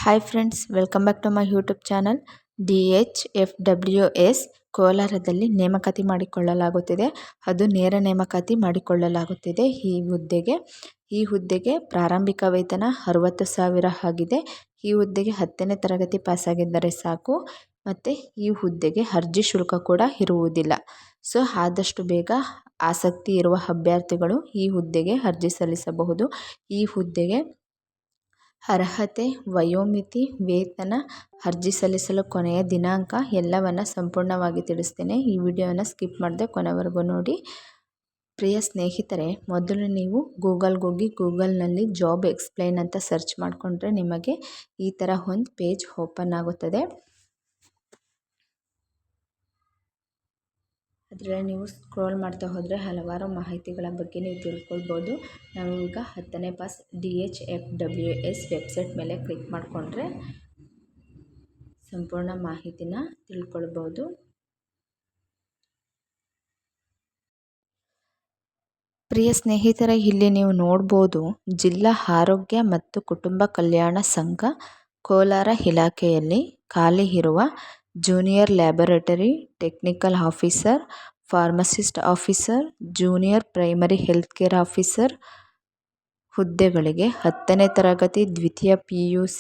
Hi friends, welcome back to my YouTube channel. DHFWS ಕೋಲಾರದಲ್ಲಿ ನೇಮಕಾತಿ ಮಾಡಿಕೊಳ್ಳಲಾಗುತ್ತಿದೆ. ಅದು ನೇರ ನೇಮಕಾತಿ ಮಾಡಿಕೊಳ್ಳಲಾಗುತ್ತಿದೆ. ಈ ಹುದ್ದೆಗೆ ಪ್ರಾರಂಭಿಕ ವೇತನ 60,000 ಆಗಿದೆ. ಈ ಹುದ್ದೆಗೆ 10ನೇ ತರಗತಿ ಪಾಸಾಗಿದ್ದರೆ ಸಾಕು. ಮತ್ತು ಈ ಹುದ್ದೆಗೆ ಅರ್ಜಿ ಶುಲ್ಕ ಕೂಡ ಇರುವುದಿಲ್ಲ. ಸೊ ಆದಷ್ಟು ಬೇಗ ಆಸಕ್ತಿ ಇರುವ ಅಭ್ಯರ್ಥಿಗಳು ಈ ಹುದ್ದೆಗೆ ಅರ್ಜಿ ಸಲ್ಲಿಸಬಹುದು. ಈ ಹುದ್ದೆಗೆ ಅರ್ಹತೆ, ವಯೋಮಿತಿ, ವೇತನ, ಅರ್ಜಿ ಸಲ್ಲಿಸಲು ಕೊನೆಯ ದಿನಾಂಕ ಎಲ್ಲವನ್ನು ಸಂಪೂರ್ಣವಾಗಿ ತಿಳಿಸ್ತೇನೆ. ಈ ವಿಡಿಯೋನ ಸ್ಕಿಪ್ ಮಾಡದೆ ಕೊನೆವರೆಗೂ ನೋಡಿ. ಪ್ರಿಯ ಸ್ನೇಹಿತರೆ, ಮೊದಲು ನೀವು ಗೂಗಲ್ನಲ್ಲಿ ಜಾಬ್ ಎಕ್ಸ್ಪ್ಲೈನ್ ಅಂತ ಸರ್ಚ್ ಮಾಡಿಕೊಂಡ್ರೆ ನಿಮಗೆ ಈ ಥರ ಒಂದು ಪೇಜ್ ಓಪನ್ ಆಗುತ್ತದೆ. ಅದರಲ್ಲಿ ನೀವು ಸ್ಕ್ರೋಲ್ ಮಾಡ್ತಾ ಹೋದರೆ ಹಲವಾರು ಮಾಹಿತಿಗಳ ಬಗ್ಗೆ ನೀವು ತಿಳ್ಕೊಳ್ಬೋದು. ನಾವು ಈಗ 10ನೇ ಪಾಸ್ DHFWS ವೆಬ್ಸೈಟ್ ಮೇಲೆ ಕ್ಲಿಕ್ ಮಾಡಿಕೊಂಡ್ರೆ ಸಂಪೂರ್ಣ ಮಾಹಿತಿನ ತಿಳ್ಕೊಳ್ಬೋದು. ಪ್ರಿಯ ಸ್ನೇಹಿತರೆ, ಇಲ್ಲಿ ನೀವು ನೋಡ್ಬೋದು ಜಿಲ್ಲಾ ಆರೋಗ್ಯ ಮತ್ತು ಕುಟುಂಬ ಕಲ್ಯಾಣ ಸಂಘ ಕೋಲಾರ ಇಲಾಖೆಯಲ್ಲಿ ಖಾಲಿ ಇರುವ junior laboratory technical officer, pharmacist officer, junior primary health care officer ಹುದ್ದೆಗಳಿಗೆ 10ನೇ ತರಗತಿ ದ್ವಿತೀಯ PUC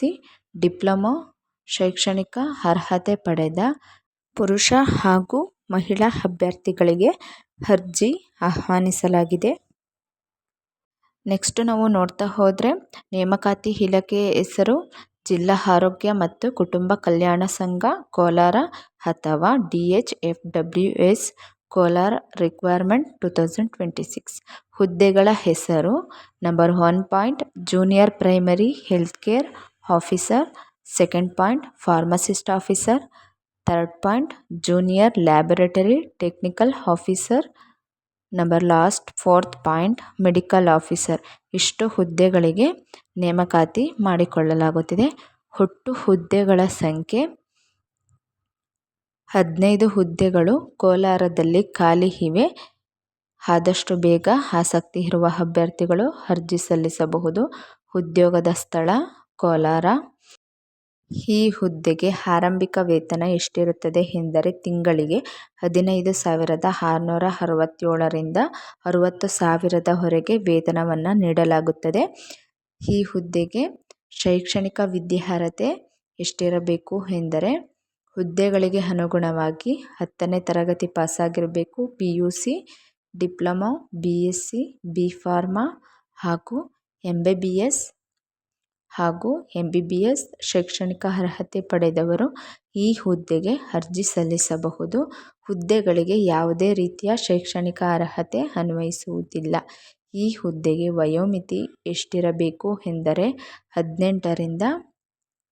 ಡಿಪ್ಲೊಮಾ ಶೈಕ್ಷಣಿಕ ಅರ್ಹತೆ ಪಡೆದ ಪುರುಷ ಹಾಗೂ ಮಹಿಳಾ ಅಭ್ಯರ್ಥಿಗಳಿಗೆ ಅರ್ಜಿ ಆಹ್ವಾನಿಸಲಾಗಿದೆ. ನೆಕ್ಸ್ಟ್ ನಾವು ನೋಡ್ತಾ ಹೋದರೆ ನೇಮಕಾತಿ ಇಲಾಖೆಯ ಹೆಸರು ಜಿಲ್ಲಾ ಆರೋಗ್ಯ ಮತ್ತು ಕುಟುಂಬ ಕಲ್ಯಾಣ ಸಂಘ ಕೋಲಾರ ಅಥವಾ DHFWS ಕೋಲಾರ ರಿಕ್ವೈರ್ಮೆಂಟ್ 2026. ಹುದ್ದೆಗಳ ಹೆಸರು number 1 junior primary health care officer, 2 pharmacist officer, 3 junior laboratory technical officer, number last 4 medical officer. ಇಷ್ಟು ಹುದ್ದೆಗಳಿಗೆ ನೇಮಕಾತಿ ಮಾಡಿಕೊಳ್ಳಲಾಗುತ್ತಿದೆ. ಒಟ್ಟು ಹುದ್ದೆಗಳ ಸಂಖ್ಯೆ 15 ಹುದ್ದೆಗಳು ಕೋಲಾರದಲ್ಲಿ ಖಾಲಿ ಇವೆ. ಆದಷ್ಟು ಬೇಗ ಆಸಕ್ತಿ ಇರುವ ಅಭ್ಯರ್ಥಿಗಳು ಅರ್ಜಿ ಸಲ್ಲಿಸಬಹುದು. ಉದ್ಯೋಗದ ಸ್ಥಳ ಕೋಲಾರ. ಈ ಹುದ್ದೆಗೆ ಆರಂಭಿಕ ವೇತನ ಎಷ್ಟಿರುತ್ತದೆ ಎಂದರೆ ತಿಂಗಳಿಗೆ 15,667ರಿಂದ 60,000ವರೆಗೆ ವೇತನವನ್ನು ನೀಡಲಾಗುತ್ತದೆ. ಈ ಹುದ್ದೆಗೆ ಶೈಕ್ಷಣಿಕ ವಿದ್ಯಾರ್ಹತೆ ಎಷ್ಟಿರಬೇಕು ಎಂದರೆ ಹುದ್ದೆಗಳಿಗೆ ಅನುಗುಣವಾಗಿ 10ನೇ ತರಗತಿ ಪಾಸಾಗಿರಬೇಕು. PUC, ಡಿಪ್ಲೊಮಾ, BSc, B.Pharma ಹಾಗೂ MBBS ಶೈಕ್ಷಣಿಕ ಅರ್ಹತೆ ಪಡೆದವರು ಈ ಹುದ್ದೆಗೆ ಅರ್ಜಿ ಸಲ್ಲಿಸಬಹುದು. ಹುದ್ದೆಗಳಿಗೆ ಯಾವುದೇ ರೀತಿಯ ಶೈಕ್ಷಣಿಕ ಅರ್ಹತೆ ಅನ್ವಯಿಸುವುದಿಲ್ಲ. ಈ ಹುದ್ದೆಗೆ ವಯೋಮಿತಿ ಎಷ್ಟಿರಬೇಕು ಎಂದರೆ 18ರಿಂದ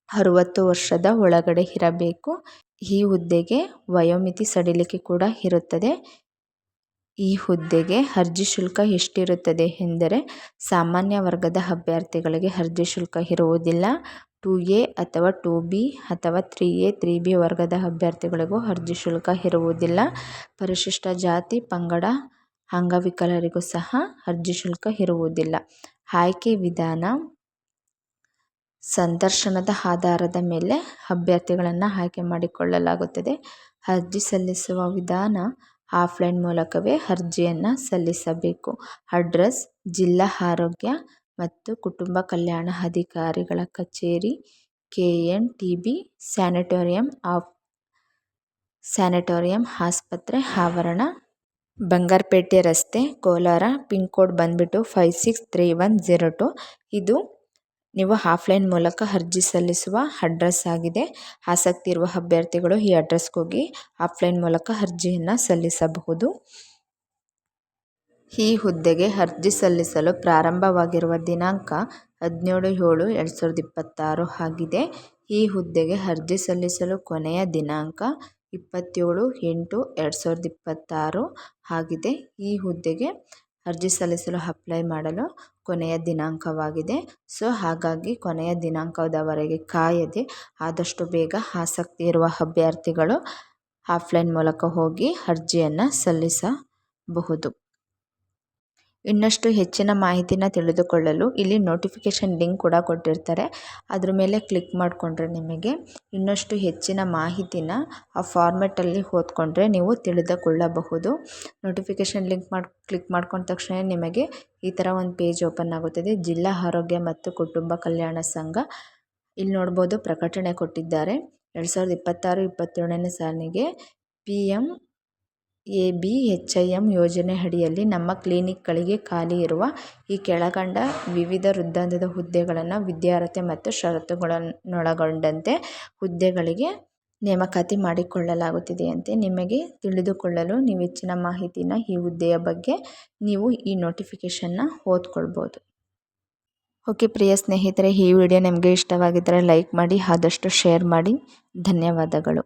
60 ವರ್ಷದ ಒಳಗಡೆ ಇರಬೇಕು. ಈ ಹುದ್ದೆಗೆ ವಯೋಮಿತಿ ಸಡಿಲಿಕೆ ಕೂಡ ಇರುತ್ತದೆ. ಈ ಹುದ್ದೆಗೆ ಅರ್ಜಿ ಶುಲ್ಕ ಎಷ್ಟಿರುತ್ತದೆ ಎಂದರೆ ಸಾಮಾನ್ಯ ವರ್ಗದ ಅಭ್ಯರ್ಥಿಗಳಿಗೆ ಅರ್ಜಿ ಶುಲ್ಕ ಇರುವುದಿಲ್ಲ. 2A ಅಥವಾ 2B ಅಥವಾ 3A 3B ವರ್ಗದ ಅಭ್ಯರ್ಥಿಗಳಿಗೂ ಅರ್ಜಿ ಶುಲ್ಕ ಇರುವುದಿಲ್ಲ. ಪರಿಶಿಷ್ಟ ಜಾತಿ ಪಂಗಡ ಅಂಗವಿಕಲರಿಗೂ ಸಹ ಅರ್ಜಿ ಶುಲ್ಕ ಇರುವುದಿಲ್ಲ. ಆಯ್ಕೆ ವಿಧಾನ ಸಂದರ್ಶನದ ಆಧಾರದ ಮೇಲೆ ಅಭ್ಯರ್ಥಿಗಳನ್ನು ಆಯ್ಕೆ ಮಾಡಿಕೊಳ್ಳಲಾಗುತ್ತದೆ. ಅರ್ಜಿ ಸಲ್ಲಿಸುವ ವಿಧಾನ ಆಫ್ಲೈನ್ ಮೂಲಕವೇ ಅರ್ಜಿಯನ್ನು ಸಲ್ಲಿಸಬೇಕು. ಅಡ್ರೆಸ್ ಜಿಲ್ಲಾ ಆರೋಗ್ಯ ಮತ್ತು ಕುಟುಂಬ ಕಲ್ಯಾಣ ಅಧಿಕಾರಿಗಳ ಕಚೇರಿ, KNTB ಸ್ಯಾನಿಟೋರಿಯಂ ಆಸ್ಪತ್ರೆ ಆವರಣ, ಬಂಗಾರಪೇಟೆ ರಸ್ತೆ, ಕೋಲಾರ. ಪಿನ್ ಕೋಡ್ ಬಂದುಬಿಟ್ಟು 563102. ಇದು ನೀವು ಆಫ್ಲೈನ್ ಮೂಲಕ ಅರ್ಜಿ ಸಲ್ಲಿಸುವ ಅಡ್ರೆಸ್ ಆಗಿದೆ. ಆಸಕ್ತಿ ಇರುವ ಅಭ್ಯರ್ಥಿಗಳು ಈ ಅಡ್ರೆಸ್ಗೆ ಹೋಗಿ ಆಫ್ಲೈನ್ ಮೂಲಕ ಅರ್ಜಿಯನ್ನು ಸಲ್ಲಿಸಬಹುದು. ಈ ಹುದ್ದೆಗೆ ಅರ್ಜಿ ಸಲ್ಲಿಸಲು ಪ್ರಾರಂಭವಾಗಿರುವ ದಿನಾಂಕ 17/7/2026 ಆಗಿದೆ. ಈ ಹುದ್ದೆಗೆ ಅರ್ಜಿ ಸಲ್ಲಿಸಲು ಕೊನೆಯ ದಿನಾಂಕ 27/8/2026 ಆಗಿದೆ. ಈ ಹುದ್ದೆಗೆ ಅರ್ಜಿ ಸಲ್ಲಿಸಲು ಅಪ್ಲೈ ಮಾಡಲು ಕೊನೆಯ ದಿನಾಂಕವಾಗಿದೆ. ಸೊ ಹಾಗಾಗಿ ಕೊನೆಯ ದಿನಾಂಕದವರೆಗೆ ಕಾಯದೆ ಆದಷ್ಟು ಬೇಗ ಆಸಕ್ತಿ ಇರುವ ಅಭ್ಯರ್ಥಿಗಳು ಆಫ್ಲೈನ್ ಮೂಲಕ ಹೋಗಿ ಅರ್ಜಿಯನ್ನು ಸಲ್ಲಿಸಬಹುದು. ಇನ್ನಷ್ಟು ಹೆಚ್ಚಿನ ಮಾಹಿತಿನ ತಿಳಿದುಕೊಳ್ಳಲು ಇಲ್ಲಿ ನೋಟಿಫಿಕೇಷನ್ ಲಿಂಕ್ ಕೂಡ ಕೊಟ್ಟಿರ್ತಾರೆ. ಅದ್ರ ಮೇಲೆ ಕ್ಲಿಕ್ ಮಾಡಿಕೊಂಡ್ರೆ ನಿಮಗೆ ಇನ್ನಷ್ಟು ಹೆಚ್ಚಿನ ಮಾಹಿತಿನ ಆ ಫಾರ್ಮೆಟಲ್ಲಿ ಓದ್ಕೊಂಡ್ರೆ ನೀವು ತಿಳಿದುಕೊಳ್ಳಬಹುದು. ನೋಟಿಫಿಕೇಷನ್ ಕ್ಲಿಕ್ ಮಾಡ್ಕೊಂಡ ತಕ್ಷಣ ನಿಮಗೆ ಈ ಥರ ಒಂದು ಪೇಜ್ ಓಪನ್ ಆಗುತ್ತದೆ. ಜಿಲ್ಲಾ ಆರೋಗ್ಯ ಮತ್ತು ಕುಟುಂಬ ಕಲ್ಯಾಣ ಸಂಘ ಇಲ್ಲಿ ನೋಡ್ಬೋದು ಪ್ರಕಟಣೆ ಕೊಟ್ಟಿದ್ದಾರೆ. 2026-27ನೇ ಸಾಲಿಗೆ PMABHIM ಯೋಜನೆ ಅಡಿಯಲ್ಲಿ ನಮ್ಮ ಕ್ಲಿನಿಕ್ಗಳಿಗೆ ಖಾಲಿ ಇರುವ ಈ ಕೆಳಕಂಡ ವಿವಿಧ ವೃದ್ಧಾಂತದ ಹುದ್ದೆಗಳನ್ನು ವಿದ್ಯಾರ್ಹತೆ ಮತ್ತು ಷರತ್ತುಗಳನ್ನೊಳಗೊಂಡಂತೆ ಹುದ್ದೆಗಳಿಗೆ ನೇಮಕಾತಿ ಮಾಡಿಕೊಳ್ಳಲಾಗುತ್ತಿದೆಯಂತೆ. ನಿಮಗೆ ತಿಳಿದುಕೊಳ್ಳಲು ನೀವು ಹೆಚ್ಚಿನ ಮಾಹಿತಿನ ಈ ಹುದ್ದೆಯ ಬಗ್ಗೆ ನೀವು ಈ ನೋಟಿಫಿಕೇಷನ್ನ ಓದ್ಕೊಳ್ಬೋದು. ಓಕೆ ಪ್ರಿಯ ಸ್ನೇಹಿತರೆ, ಈ ವಿಡಿಯೋ ನಿಮಗೆ ಇಷ್ಟವಾಗಿದ್ದರೆ ಲೈಕ್ ಮಾಡಿ, ಆದಷ್ಟು ಶೇರ್ ಮಾಡಿ. ಧನ್ಯವಾದಗಳು.